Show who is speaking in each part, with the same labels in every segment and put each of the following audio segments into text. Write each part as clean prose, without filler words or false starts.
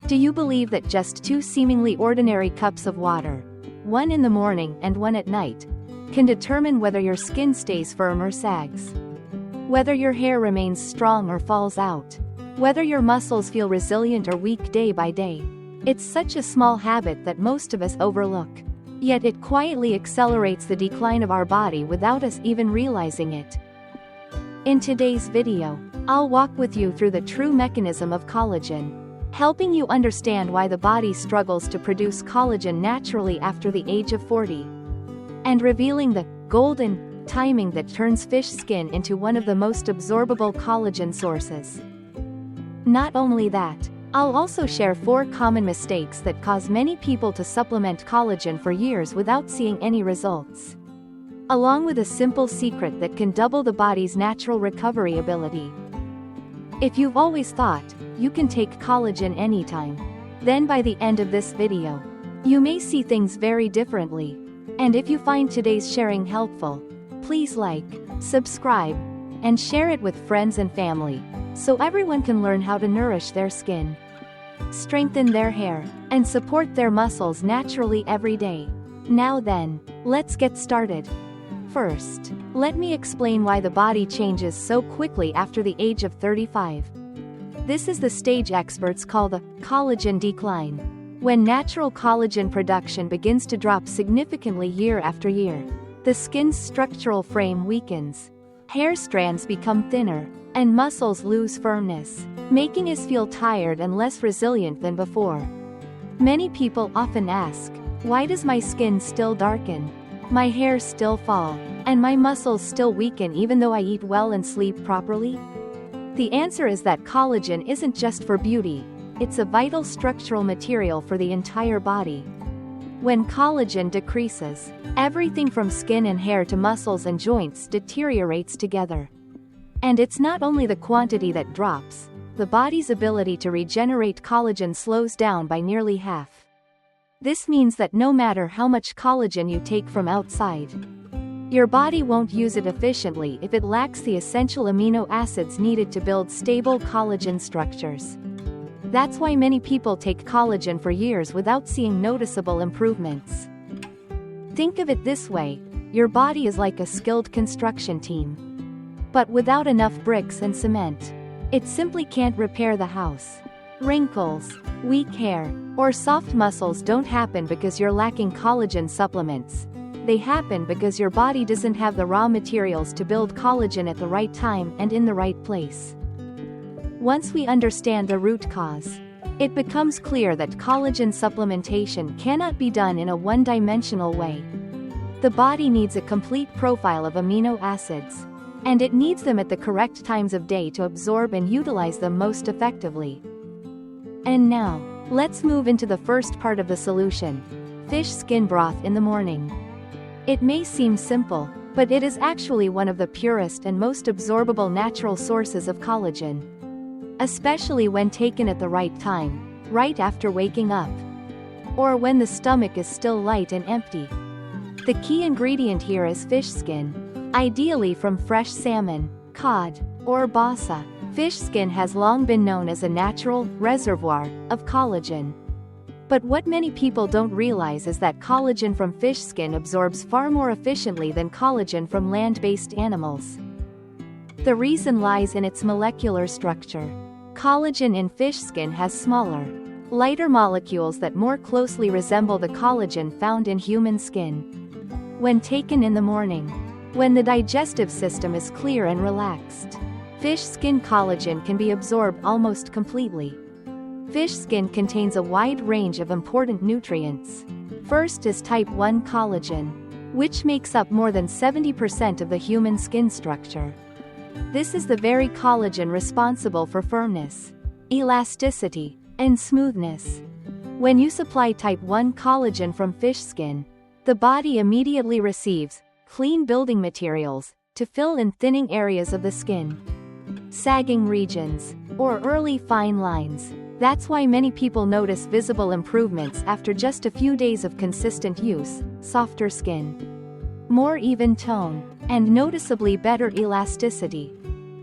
Speaker 1: Do you believe that just two seemingly ordinary cups of water, one in the morning and one at night, can determine whether your skin stays firm or sags? Whether your hair remains strong or falls out? Whether your muscles feel resilient or weak day by day? It's such a small habit that most of us overlook. Yet it quietly accelerates the decline of our body without us even realizing it. In today's video, I'll walk with you through the true mechanism of collagen, helping you understand why the body struggles to produce collagen naturally after the age of 40. And revealing the golden timing that turns fish skin into one of the most absorbable collagen sources. Not only that, I'll also share 4 common mistakes that cause many people to supplement collagen for years without seeing any results. Along with a simple secret that can double the body's natural recovery ability. If you've always thought you can take collagen anytime, then by the end of this video, you may see things very differently. And if you find today's sharing helpful, please like, subscribe, and share it with friends and family, so everyone can learn how to nourish their skin, strengthen their hair, and support their muscles naturally every day. Now then, let's get started. First, let me explain why the body changes so quickly after the age of 35. This is the stage experts call the collagen decline, when natural collagen production begins to drop significantly year after year. The skin's structural frame weakens, hair strands become thinner, and muscles lose firmness, making us feel tired and less resilient than before. Many people often ask, why does my skin still darken? My hair still fall, and my muscles still weaken even though I eat well and sleep properly? The answer is that collagen isn't just for beauty, it's a vital structural material for the entire body. When collagen decreases, everything from skin and hair to muscles and joints deteriorates together. And it's not only the quantity that drops, the body's ability to regenerate collagen slows down by nearly half. This means that no matter how much collagen you take from outside, your body won't use it efficiently if it lacks the essential amino acids needed to build stable collagen structures. That's why many people take collagen for years without seeing noticeable improvements. Think of it this way, your body is like a skilled construction team. But without enough bricks and cement, it simply can't repair the house. Wrinkles, weak hair, or soft muscles don't happen because you're lacking collagen supplements. They happen because your body doesn't have the raw materials to build collagen at the right time and in the right place. Once we understand the root cause, it becomes clear that collagen supplementation cannot be done in a one-dimensional way. The body needs a complete profile of amino acids, and it needs them at the correct times of day to absorb and utilize them most effectively. And now, let's move into the first part of the solution: fish skin broth in the morning. It may seem simple, but it is actually one of the purest and most absorbable natural sources of collagen. Especially when taken at the right time, right after waking up, or when the stomach is still light and empty. The key ingredient here is fish skin, ideally from fresh salmon, cod, or basa. Fish skin has long been known as a natural reservoir of collagen. But what many people don't realize is that collagen from fish skin absorbs far more efficiently than collagen from land-based animals. The reason lies in its molecular structure. Collagen in fish skin has smaller, lighter molecules that more closely resemble the collagen found in human skin. When taken in the morning, when the digestive system is clear and relaxed, fish skin collagen can be absorbed almost completely. Fish skin contains a wide range of important nutrients. First is type 1 collagen, which makes up more than 70% of the human skin structure. This is the very collagen responsible for firmness, elasticity, and smoothness. When you supply type 1 collagen from fish skin, the body immediately receives clean building materials to fill in thinning areas of the skin, sagging regions, or early fine lines. That's why many people notice visible improvements after just a few days of consistent use: softer skin, more even tone, and noticeably better elasticity.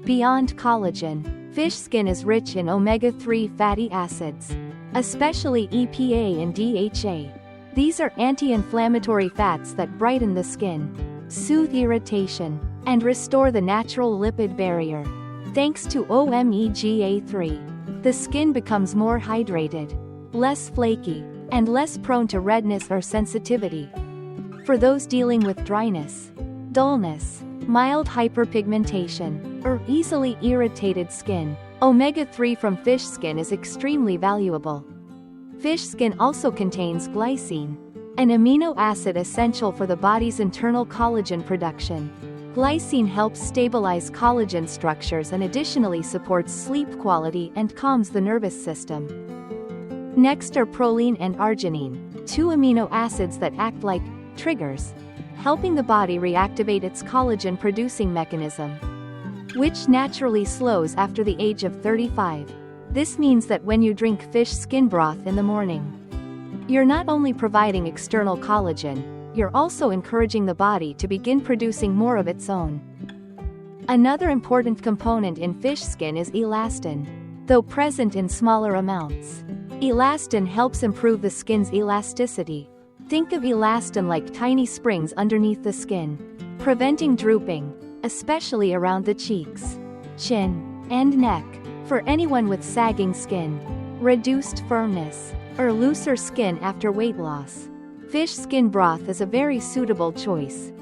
Speaker 1: Beyond collagen, fish skin is rich in omega-3 fatty acids, especially EPA and DHA. These are anti-inflammatory fats that brighten the skin, soothe irritation, and restore the natural lipid barrier. Thanks to omega-3, the skin becomes more hydrated, less flaky, and less prone to redness or sensitivity. For those dealing with dryness, dullness, mild hyperpigmentation, or easily irritated skin, omega-3 from fish skin is extremely valuable. Fish skin also contains glycine, an amino acid essential for the body's internal collagen production. Glycine helps stabilize collagen structures and additionally supports sleep quality and calms the nervous system. Next are proline and arginine, two amino acids that act like triggers, helping the body reactivate its collagen-producing mechanism, which naturally slows after the age of 35. This means that when you drink fish skin broth in the morning, you're not only providing external collagen, you're also encouraging the body to begin producing more of its own. Another important component in fish skin is elastin, though present in smaller amounts. Elastin helps improve the skin's elasticity. Think of elastin like tiny springs underneath the skin, preventing drooping, especially around the cheeks, chin, and neck. For anyone with sagging skin, reduced firmness, or looser skin after weight loss, fish skin broth is a very suitable choice.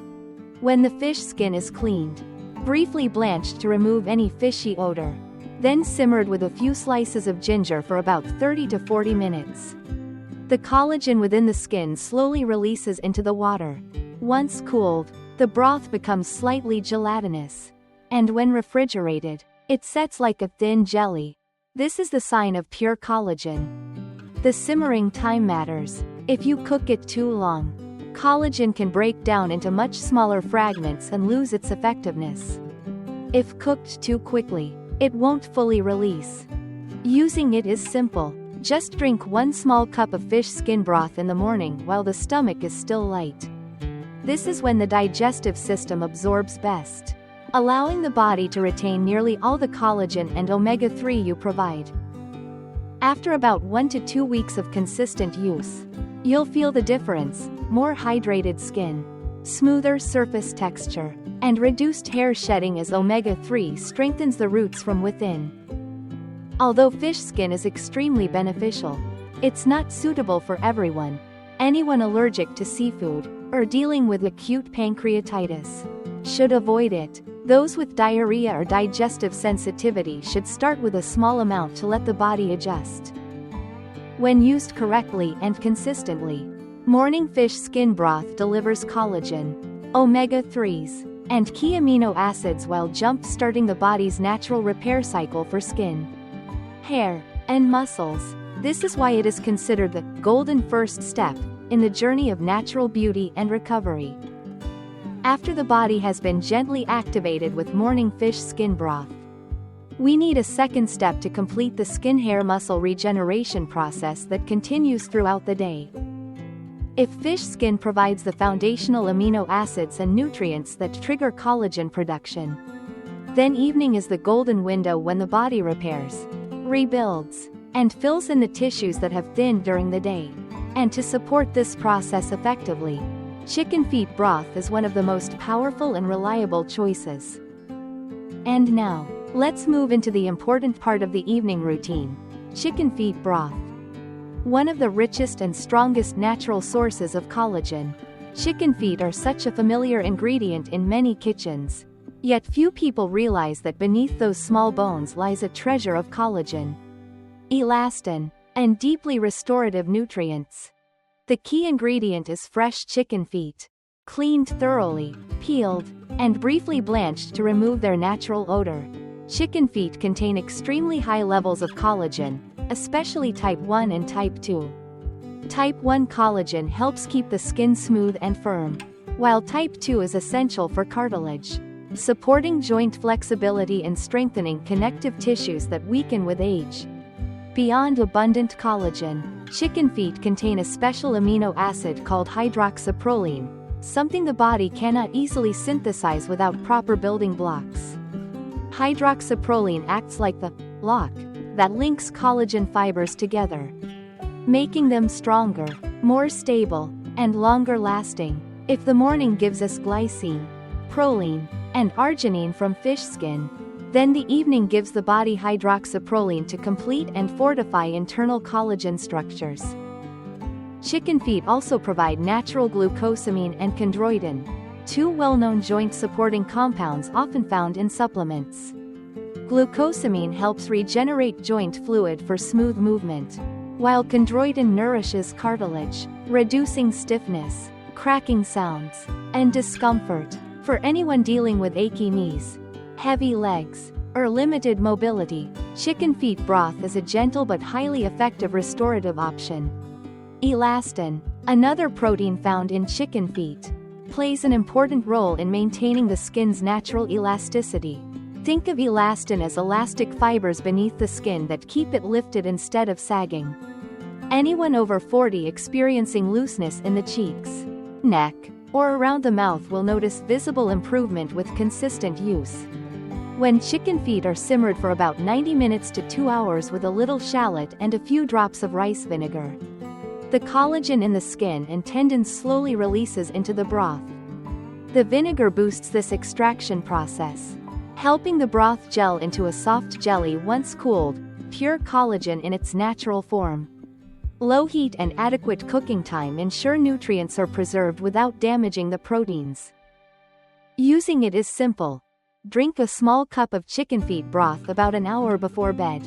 Speaker 1: When the fish skin is cleaned, briefly blanched to remove any fishy odor, then simmered with a few slices of ginger for about 30 to 40 minutes. The collagen within the skin slowly releases into the water. Once cooled, the broth becomes slightly gelatinous, and when refrigerated, it sets like a thin jelly. This is the sign of pure collagen. The simmering time matters. If you cook it too long, collagen can break down into much smaller fragments and lose its effectiveness. If cooked too quickly, it won't fully release. Using it is simple. Just drink 1 small cup of fish skin broth in the morning while the stomach is still light. This is when the digestive system absorbs best, allowing the body to retain nearly all the collagen and omega-3 you provide. After about 1 to 2 weeks of consistent use, you'll feel the difference: more hydrated skin, smoother surface texture, and reduced hair shedding as omega-3 strengthens the roots from within. Although fish skin is extremely beneficial, it's not suitable for everyone. Anyone allergic to seafood, or dealing with acute pancreatitis, should avoid it. Those with diarrhea or digestive sensitivity should start with a small amount to let the body adjust. When used correctly and consistently, morning fish skin broth delivers collagen, omega-3s, and key amino acids while jump-starting the body's natural repair cycle for skin, hair, and muscles. This is why it is considered the golden first step in the journey of natural beauty and recovery. After the body has been gently activated with morning fish skin broth, we need a second step to complete the skin hair muscle regeneration process that continues throughout the day. If fish skin provides the foundational amino acids and nutrients that trigger collagen production, then evening is the golden window when the body repairs, rebuilds, and fills in the tissues that have thinned during the day. And to support this process effectively, chicken feet broth is one of the most powerful and reliable choices. And now, let's move into the important part of the evening routine: chicken feet broth. One of the richest and strongest natural sources of collagen, chicken feet are such a familiar ingredient in many kitchens. Yet few people realize that beneath those small bones lies a treasure of collagen, elastin, and deeply restorative nutrients. The key ingredient is fresh chicken feet, cleaned thoroughly, peeled, and briefly blanched to remove their natural odor. Chicken feet contain extremely high levels of collagen, especially type 1 and type 2. Type 1 collagen helps keep the skin smooth and firm, while type 2 is essential for cartilage, supporting joint flexibility and strengthening connective tissues that weaken with age. Beyond abundant collagen, chicken feet contain a special amino acid called hydroxyproline, something the body cannot easily synthesize without proper building blocks. Hydroxyproline acts like the lock that links collagen fibers together, making them stronger, more stable, and longer lasting. If the morning gives us glycine, proline, and arginine from fish skin, then the evening gives the body hydroxyproline to complete and fortify internal collagen structures. Chicken feet also provide natural glucosamine and chondroitin, two well-known joint-supporting compounds often found in supplements. Glucosamine helps regenerate joint fluid for smooth movement, while chondroitin nourishes cartilage, reducing stiffness, cracking sounds, and discomfort. For anyone dealing with achy knees, heavy legs, or limited mobility, chicken feet broth is a gentle but highly effective restorative option. Elastin, another protein found in chicken feet, plays an important role in maintaining the skin's natural elasticity. Think of elastin as elastic fibers beneath the skin that keep it lifted instead of sagging. Anyone over 40 experiencing looseness in the cheeks, neck, or around the mouth will notice visible improvement with consistent use. When chicken feet are simmered for about 90 minutes to 2 hours with a little shallot and a few drops of rice vinegar, the collagen in the skin and tendons slowly releases into the broth. The vinegar boosts this extraction process, helping the broth gel into a soft jelly once cooled, pure collagen in its natural form. Low heat and adequate cooking time ensure nutrients are preserved without damaging the proteins. Using it is simple. Drink a small cup of chicken feet broth about an hour before bed.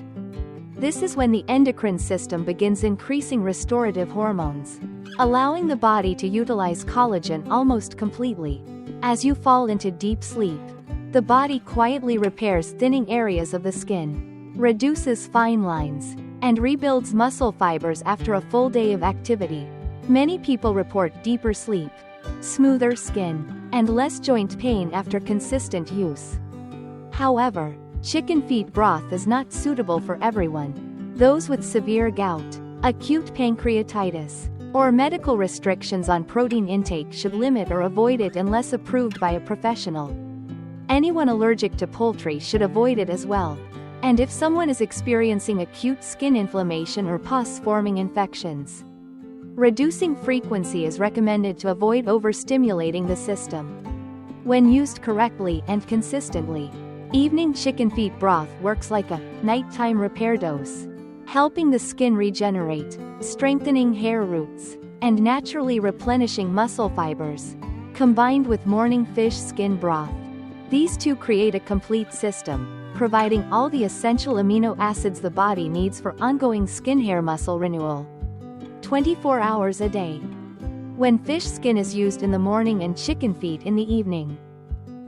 Speaker 1: This is when the endocrine system begins increasing restorative hormones, allowing the body to utilize collagen almost completely. As you fall into deep sleep, the body quietly repairs thinning areas of the skin, reduces fine lines, and rebuilds muscle fibers after a full day of activity. Many people report deeper sleep, smoother skin, and less joint pain after consistent use. However, chicken feet broth is not suitable for everyone. Those with severe gout, acute pancreatitis, or medical restrictions on protein intake should limit or avoid it unless approved by a professional. Anyone allergic to poultry should avoid it as well. And if someone is experiencing acute skin inflammation or pus-forming infections, reducing frequency is recommended to avoid overstimulating the system. When used correctly and consistently, evening chicken feet broth works like a nighttime repair dose, helping the skin regenerate, strengthening hair roots, and naturally replenishing muscle fibers. Combined with morning fish skin broth, these two create a complete system, providing all the essential amino acids the body needs for ongoing skin hair muscle renewal. 24 hours a day. When fish skin is used in the morning and chicken feet in the evening,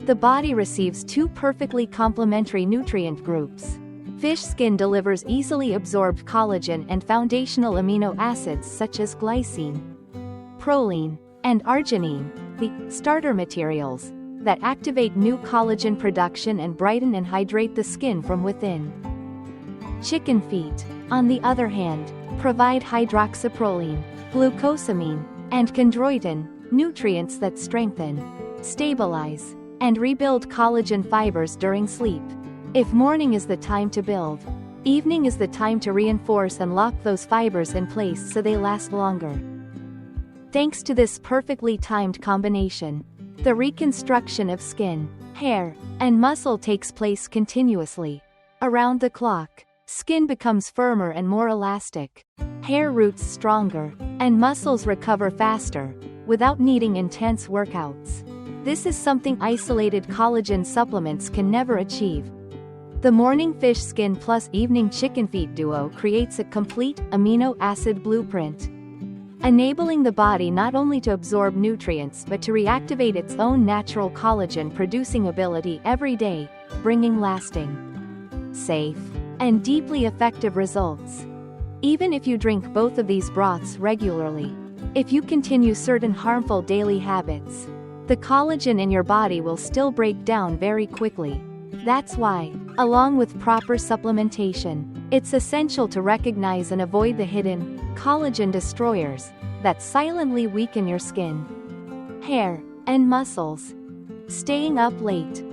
Speaker 1: the body receives two perfectly complementary nutrient groups. Fish skin delivers easily absorbed collagen and foundational amino acids such as glycine, proline, and arginine, the starter materials that activate new collagen production and brighten and hydrate the skin from within. Chicken feet, on the other hand, provide hydroxyproline, glucosamine, and chondroitin, nutrients that strengthen, stabilize, and rebuild collagen fibers during sleep. If morning is the time to build, evening is the time to reinforce and lock those fibers in place so they last longer. Thanks to this perfectly timed combination, the reconstruction of skin, hair, and muscle takes place continuously. Around the clock, skin becomes firmer and more elastic, hair roots stronger, and muscles recover faster, without needing intense workouts. This is something isolated collagen supplements can never achieve. The morning fish skin plus evening chicken feet duo creates a complete amino acid blueprint, enabling the body not only to absorb nutrients but to reactivate its own natural collagen-producing ability every day, bringing lasting, safe, and deeply effective results. Even if you drink both of these broths regularly, if you continue certain harmful daily habits, the collagen in your body will still break down very quickly. That's why, along with proper supplementation, it's essential to recognize and avoid the hidden collagen destroyers that silently weaken your skin, hair, and muscles. Staying up late.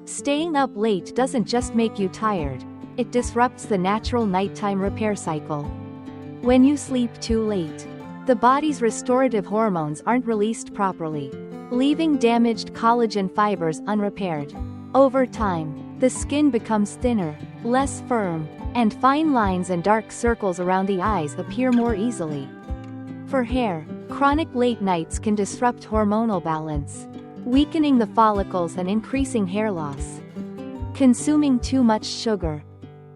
Speaker 1: Staying up late doesn't just make you tired, it disrupts the natural nighttime repair cycle. When you sleep too late, the body's restorative hormones aren't released properly, leaving damaged collagen fibers unrepaired. Over time, the skin becomes thinner, less firm, and fine lines and dark circles around the eyes appear more easily. For hair, chronic late nights can disrupt hormonal balance, weakening the follicles and increasing hair loss. Consuming too much sugar.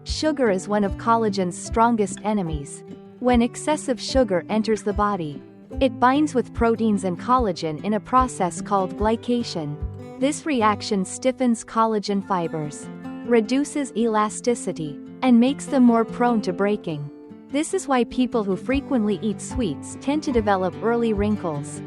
Speaker 1: Sugar is one of collagen's strongest enemies. When excessive sugar enters the body, it binds with proteins and collagen in a process called glycation. This reaction stiffens collagen fibers, reduces elasticity, and makes them more prone to breaking. This is why people who frequently eat sweets tend to develop early wrinkles,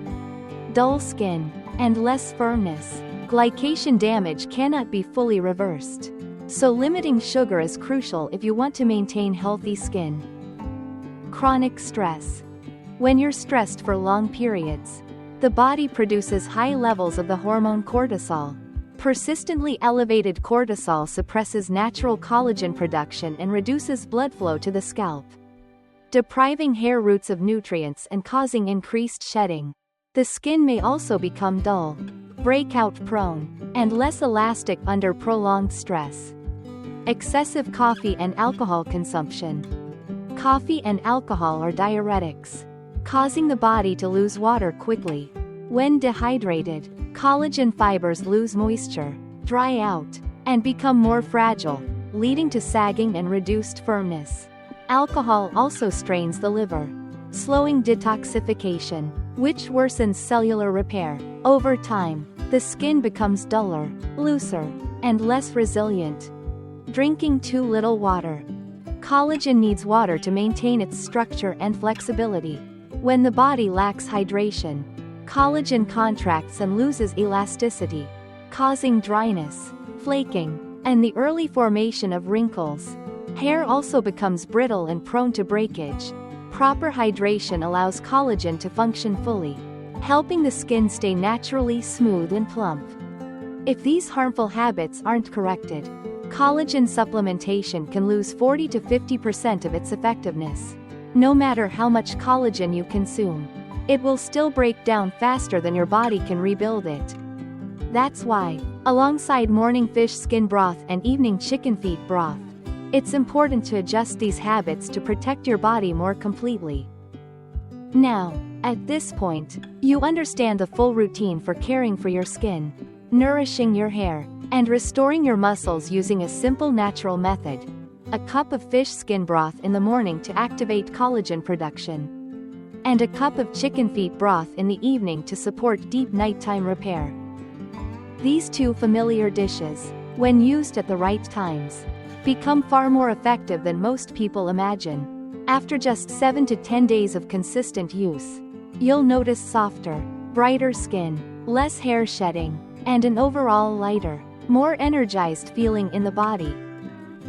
Speaker 1: dull skin, and less firmness. Glycation damage cannot be fully reversed, so limiting sugar is crucial if you want to maintain healthy skin. Chronic stress. When you're stressed for long periods, the body produces high levels of the hormone cortisol. Persistently elevated cortisol suppresses natural collagen production and reduces blood flow to the scalp, depriving hair roots of nutrients and causing increased shedding. The skin may also become dull, breakout prone, and less elastic under prolonged stress. Excessive coffee and alcohol consumption. Coffee and alcohol are diuretics, causing the body to lose water quickly. When dehydrated, collagen fibers lose moisture, dry out, and become more fragile, leading to sagging and reduced firmness. Alcohol also strains the liver, slowing detoxification, which worsens cellular repair. Over time, the skin becomes duller, looser, and less resilient. Drinking too little water. Collagen needs water to maintain its structure and flexibility. When the body lacks hydration, collagen contracts and loses elasticity, causing dryness, flaking, and the early formation of wrinkles. Hair also becomes brittle and prone to breakage. Proper hydration allows collagen to function fully, helping the skin stay naturally smooth and plump. If these harmful habits aren't corrected, collagen supplementation can lose 40 to 50% of its effectiveness. No matter how much collagen you consume, it will still break down faster than your body can rebuild it. That's why, alongside morning fish skin broth and evening chicken feet broth, it's important to adjust these habits to protect your body more completely. Now, at this point, you understand the full routine for caring for your skin, nourishing your hair, and restoring your muscles using a simple natural method. A cup of fish skin broth in the morning to activate collagen production, and a cup of chicken feet broth in the evening to support deep nighttime repair. These two familiar dishes, when used at the right times, become far more effective than most people imagine. After just 7 to 10 days of consistent use, you'll notice softer, brighter skin, less hair shedding, and an overall lighter, more energized feeling in the body.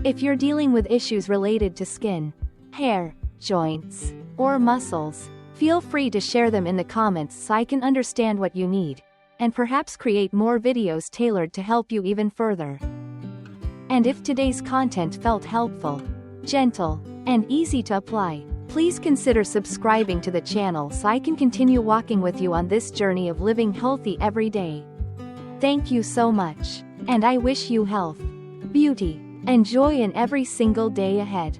Speaker 1: If you're dealing with issues related to skin, hair, joints, or muscles, feel free to share them in the comments so I can understand what you need, and perhaps create more videos tailored to help you even further. And if today's content felt helpful, gentle, and easy to apply, please consider subscribing to the channel so I can continue walking with you on this journey of living healthy every day. Thank you so much, and I wish you health, beauty, and joy in every single day ahead.